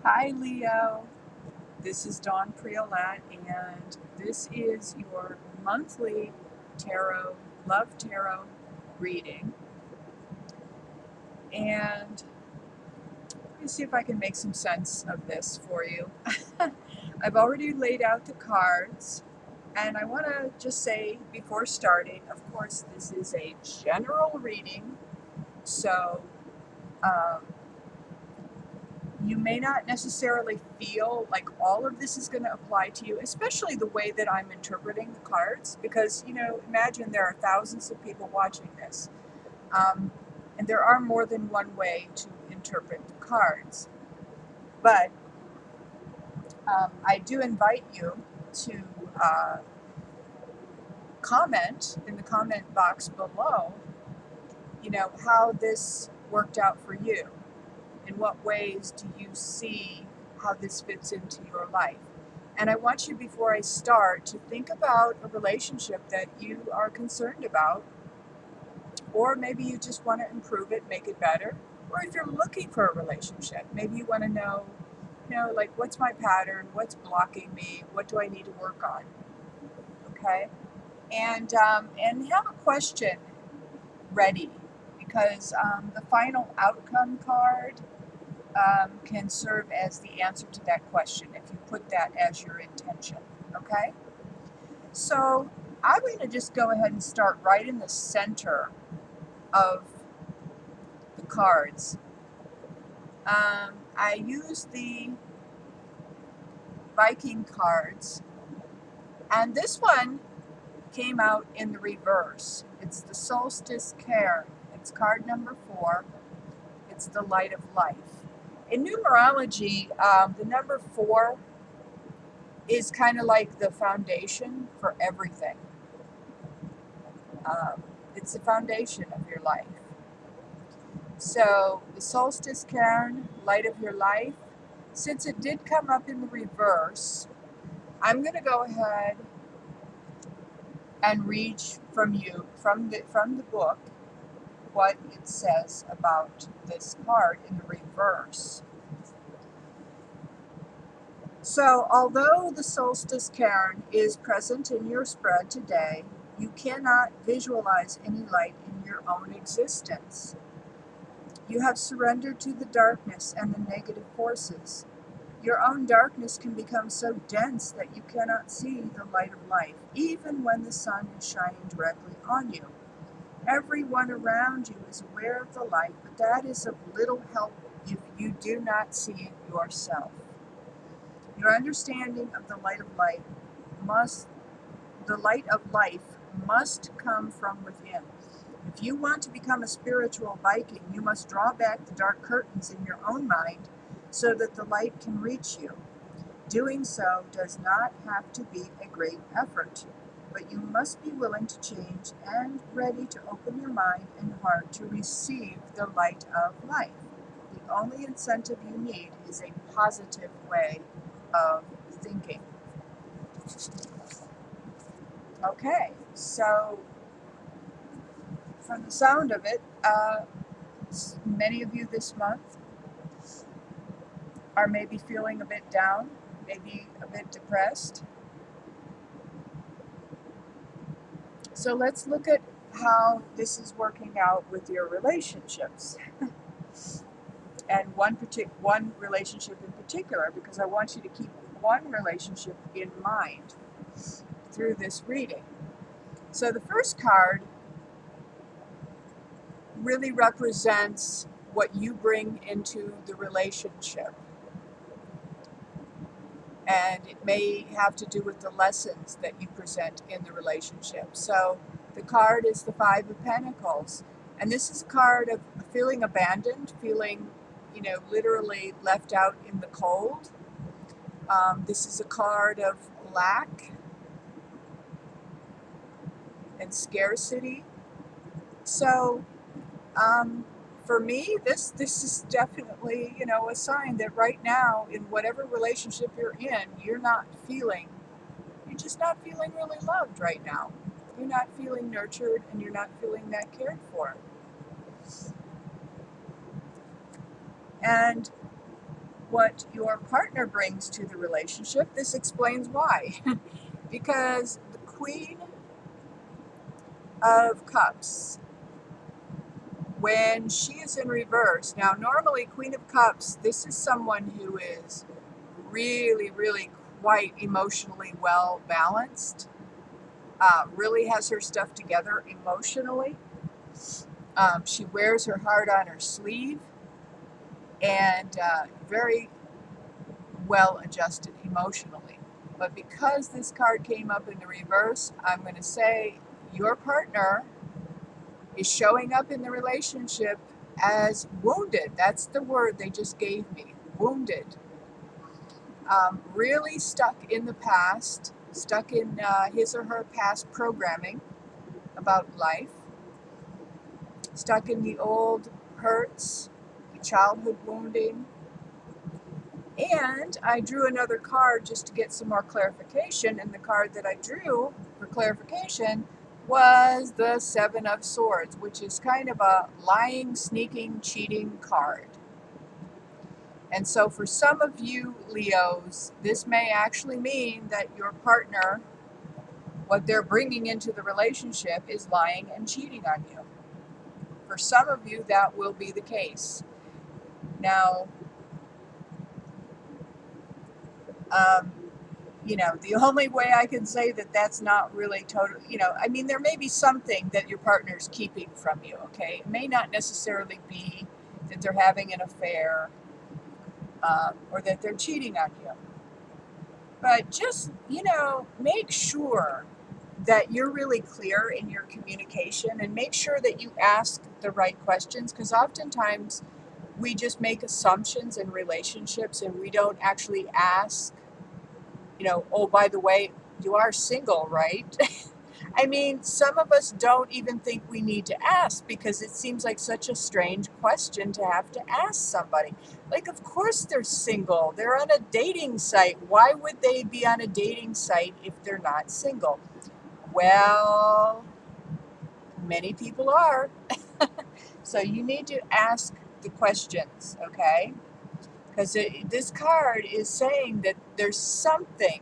Hi Leo, this is Dawn Priolat, and this is your monthly Love Tarot reading. And let me see if I can make some sense of this for you. I've already laid out the cards, and I want to just say before starting, of course, this is a general reading, so um, you may not necessarily feel like all of this is going to apply to you, especially the way that I'm interpreting the cards, because, imagine there are thousands of people watching this. And there are more than one way to interpret the cards. But I do invite you to comment in the comment box below, how this worked out for you. In what ways do you see how this fits into your life? And I want you, before I start, to think about a relationship that you are concerned about, or maybe you just want to improve it, make it better. Or if you're looking for a relationship, maybe you want to know, like, what's my pattern? What's blocking me? What do I need to work on? Okay? And have a question ready, because the final outcome card can serve as the answer to that question if you put that as your intention. Okay? So I'm going to just go ahead and start right in the center of the cards. I use the Viking cards, and this one came out in the reverse. It's the Solstice Cairn. It's card number 4. It's the Light of Life. In numerology, the number 4 is kind of like the foundation for everything. It's the foundation of your life. So the Solstice Cairn, Light of Your Life, since it did come up in the reverse, I'm going to go ahead and read from the book what it says about this card in the reverse. So, although the Solstice Cairn is present in your spread today, you cannot visualize any light in your own existence. You have surrendered to the darkness and the negative forces. Your own darkness can become so dense that you cannot see the light of life, even when the sun is shining directly on you. Everyone around you is aware of the light, but that is of little help if you do not see it yourself. Your understanding of the light of life must come from within. If you want to become a spiritual Viking, you must draw back the dark curtains in your own mind so that the light can reach you. Doing so does not have to be a great effort, but you must be willing to change and ready to open your mind and heart to receive the light of life. The only incentive you need is a positive way of thinking. Okay, so from the sound of it, many of you this month are maybe feeling a bit down, maybe a bit depressed. So let's look at how this is working out with your relationships. And one relationship in particular, because I want you to keep one relationship in mind through this reading. So the first card really represents what you bring into the relationship. And it may have to do with the lessons that you present in the relationship. So the card is the Five of Pentacles. And this is a card of feeling abandoned, feeling, literally left out in the cold. This is a card of lack and scarcity. So for me, this is definitely, a sign that right now, in whatever relationship you're in, you're just not feeling really loved right now. You're not feeling nurtured, and you're not feeling that cared for. And what your partner brings to the relationship. This explains why. Because the Queen of Cups, when she is in reverse, now normally Queen of Cups, this is someone who is really, really quite emotionally well balanced, really has her stuff together emotionally. She wears her heart on her sleeve, and very well adjusted emotionally. But because this card came up in the reverse, I'm going to say your partner is showing up in the relationship as wounded. That's the word they just gave me, wounded. Really stuck in the past, stuck in his or her past programming about life, stuck in the old hurts, the childhood wounding. And I drew another card just to get some more clarification, and the card that I drew for clarification was the Seven of Swords, which is kind of a lying, sneaking, cheating card. And so for some of you Leos, this may actually mean that your partner, what they're bringing into the relationship is lying and cheating on you. For some of you, that will be the case. Now, the only way I can say that that's not really total, I mean, there may be something that your partner's keeping from you, okay? It may not necessarily be that they're having an affair or that they're cheating on you. But just, make sure that you're really clear in your communication, and make sure that you ask the right questions, because oftentimes we just make assumptions in relationships and we don't actually ask, oh, by the way, you are single, right? I mean, some of us don't even think we need to ask because it seems like such a strange question to have to ask somebody. Like, of course they're single. They're on a dating site. Why would they be on a dating site if they're not single? Well, many people are. So you need to ask the questions, okay? Because this card is saying that there's something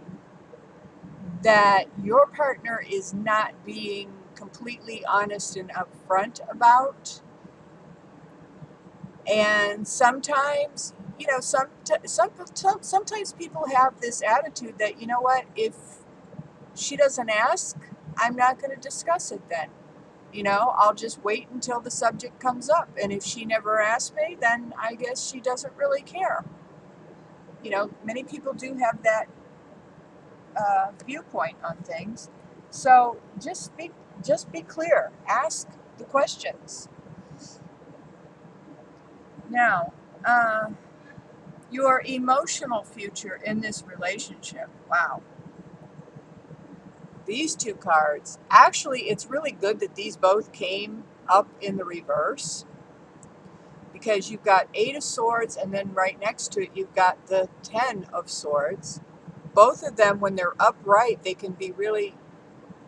that your partner is not being completely honest and upfront about. And sometimes, sometimes people have this attitude that, you know what, if she doesn't ask, I'm not going to discuss it then. I'll just wait until the subject comes up. And if she never asks me, then I guess she doesn't really care. Many people do have that viewpoint on things. So just be clear. Ask the questions. Now, your emotional future in this relationship. Wow. These two cards, actually, it's really good that these both came up in the reverse, because you've got Eight of Swords, and then right next to it, you've got the Ten of Swords. Both of them, when they're upright, they can be really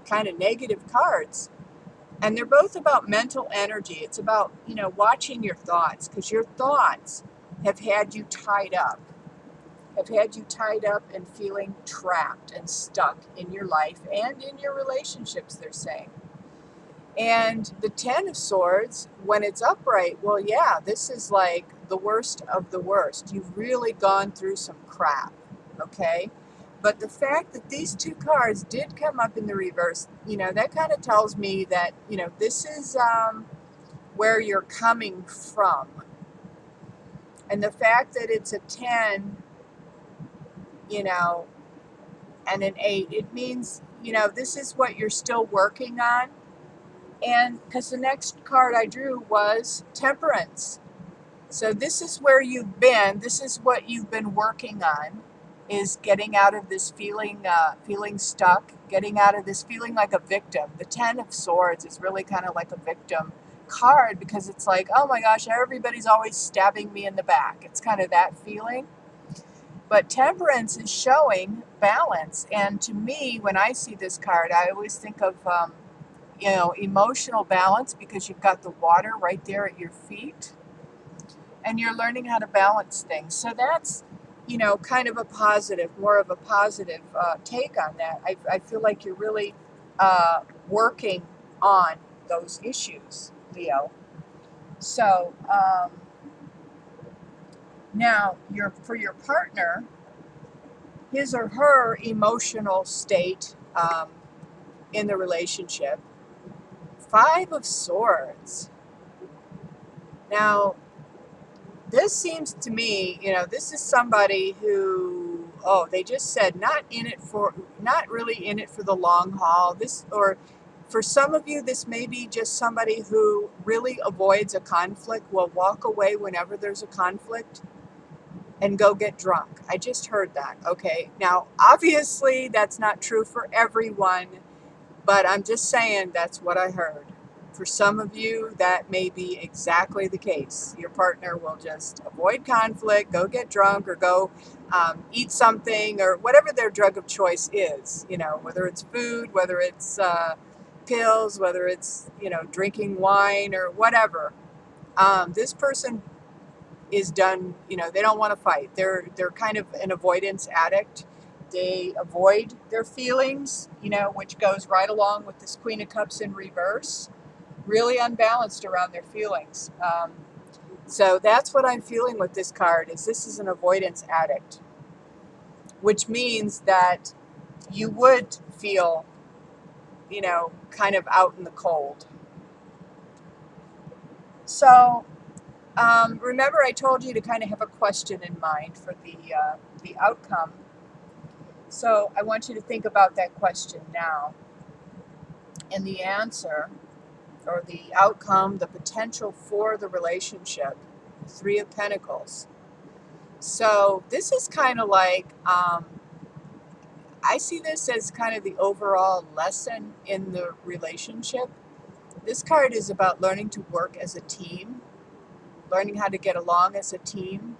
kind of negative cards. And they're both about mental energy. It's about, watching your thoughts, because your thoughts have had you tied up, and feeling trapped and stuck in your life and in your relationships, they're saying. And the Ten of Swords, when it's upright, well, yeah, this is like the worst of the worst. You've really gone through some crap, okay? But the fact that these two cards did come up in the reverse, that kind of tells me that, this is where you're coming from. And the fact that it's a 10, and an 8, it means, this is what you're still working on. And because the next card I drew was Temperance. So this is where you've been. This is what you've been working on, is getting out of this feeling stuck, getting out of this feeling like a victim. The Ten of Swords is really kind of like a victim card, because it's like, oh my gosh, everybody's always stabbing me in the back. It's kind of that feeling. But Temperance is showing balance. And to me, when I see this card, I always think of, emotional balance, because you've got the water right there at your feet. and you're learning how to balance things. So that's, kind of a positive, more of a positive take on that. I feel like you're really working on those issues, Leo. So now, for your partner, his or her emotional state in the relationship. Five of Swords. Now, this seems to me, this is somebody who, they just said not really in it for the long haul. Or for some of you, this may be just somebody who really avoids a conflict, will walk away whenever there's a conflict and go get drunk. I just heard that. Okay. Now, obviously, that's not true for everyone, but I'm just saying that's what I heard. For some of you, that may be exactly the case. Your partner will just avoid conflict, go get drunk, or go eat something, or whatever their drug of choice is, whether it's food, whether it's pills, whether it's, drinking wine or whatever. This person is done, they don't want to fight. They're kind of an avoidance addict. They avoid their feelings, which goes right along with this Queen of Cups in reverse. Really unbalanced around their feelings. So that's what I'm feeling with this card, is this is an avoidance addict, which means that you would feel, kind of out in the cold. So remember, I told you to kind of have a question in mind for the outcome. So I want you to think about that question now. And the answer, or the outcome, the potential for the relationship, Three of Pentacles. So this is kind of like, I see this as kind of the overall lesson in the relationship. This card is about learning to work as a team, learning how to get along as a team,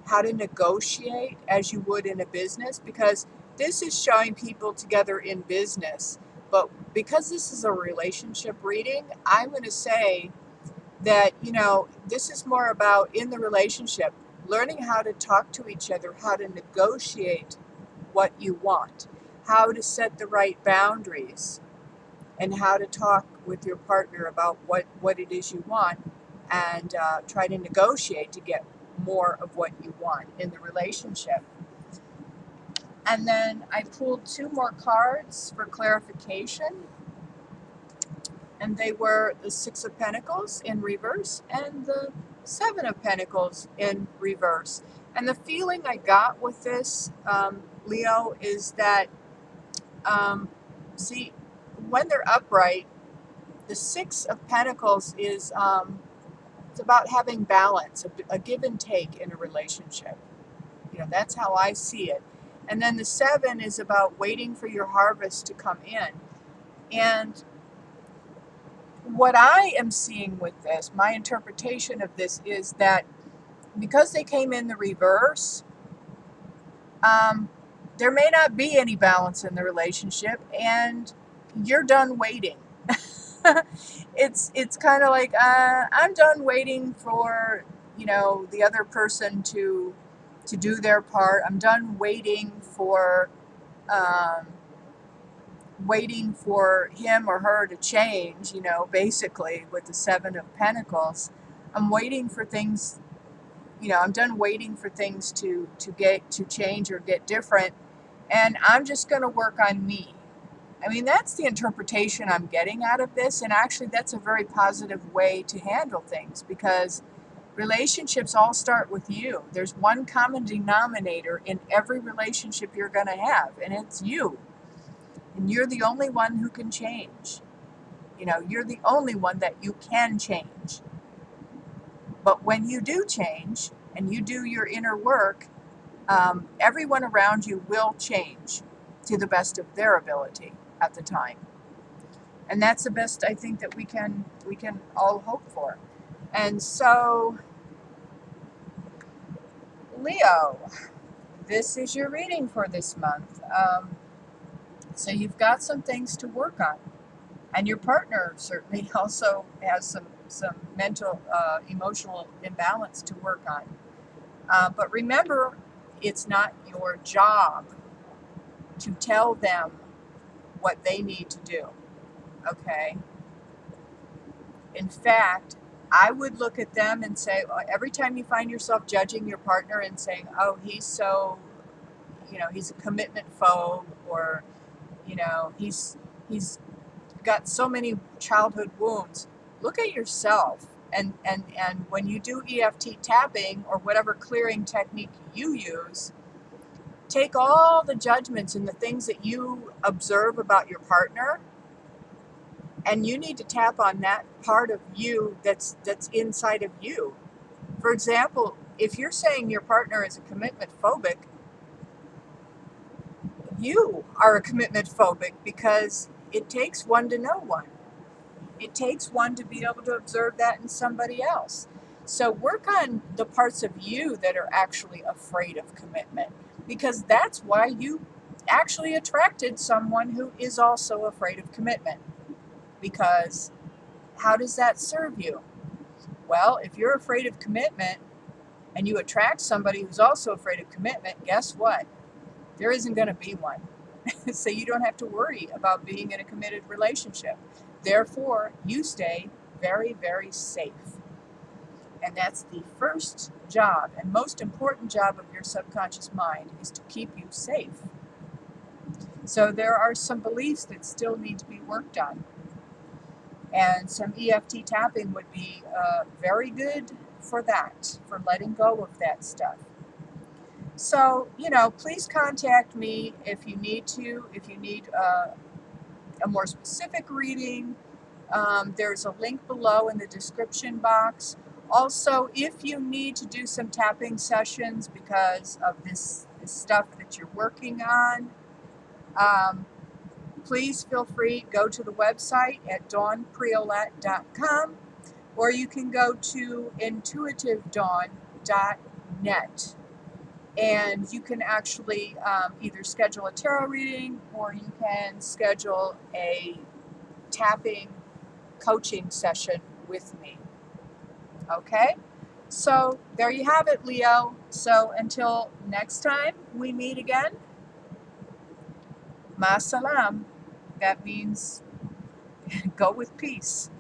how to negotiate as you would in a business, because this is showing people together in business. But because this is a relationship reading, I'm going to say that, this is more about in the relationship, learning how to talk to each other, how to negotiate what you want, how to set the right boundaries, and how to talk with your partner about what it is you want, and try to negotiate to get more of what you want in the relationship. And then I pulled two more cards for clarification, and they were the Six of Pentacles in reverse and the Seven of Pentacles in reverse. And the feeling I got with this, Leo, is that, see, when they're upright, the Six of Pentacles is it's about having balance, a give and take in a relationship. That's how I see it. And then the Seven is about waiting for your harvest to come in. And what I am seeing with this, my interpretation of this, is that because they came in the reverse, there may not be any balance in the relationship, and you're done waiting. It's kind of like, I'm done waiting for, the other person to do their part. I'm done waiting for him or her to change, basically with the Seven of Pentacles. I'm waiting for things, I'm done waiting for things to change or get different, and I'm just going to work on me. I mean, that's the interpretation I'm getting out of this, and actually that's a very positive way to handle things, because relationships all start with you. There's one common denominator in every relationship you're going to have, and it's you. And you're the only one who can change. You're the only one that you can change. But when you do change and you do your inner work, everyone around you will change to the best of their ability at the time. And that's the best, I think, that we can all hope for. And so, Leo, this is your reading for this month. So you've got some things to work on. And your partner certainly also has mental, emotional imbalance to work on. But remember, it's not your job to tell them what they need to do. Okay? In fact, I would look at them and say, every time you find yourself judging your partner and saying, oh, he's so, he's a commitment phobe, or, he's got so many childhood wounds, look at yourself. And when you do EFT tapping or whatever clearing technique you use, take all the judgments and the things that you observe about your partner, and you need to tap on that part of you that's inside of you. For example, if you're saying your partner is a commitment phobic, you are a commitment phobic, because it takes one to know one. It takes one to be able to observe that in somebody else. So work on the parts of you that are actually afraid of commitment, because that's why you actually attracted someone who is also afraid of commitment. Because how does that serve you? Well, if you're afraid of commitment and you attract somebody who's also afraid of commitment, guess what? There isn't going to be one. So you don't have to worry about being in a committed relationship. Therefore, you stay very, very safe. And that's the first job and most important job of your subconscious mind, is to keep you safe. So there are some beliefs that still need to be worked on. And some EFT tapping would be very good for that, for letting go of that stuff. So, please contact me if you need to, if you need a more specific reading. There's a link below in the description box. Also, if you need to do some tapping sessions because of this stuff that you're working on, please feel free, go to the website at dawnpriolette.com, or you can go to intuitivedawn.net, and you can actually either schedule a tarot reading, or you can schedule a tapping coaching session with me. Okay? So there you have it, Leo. So until next time we meet again, ma salam. That means go with peace.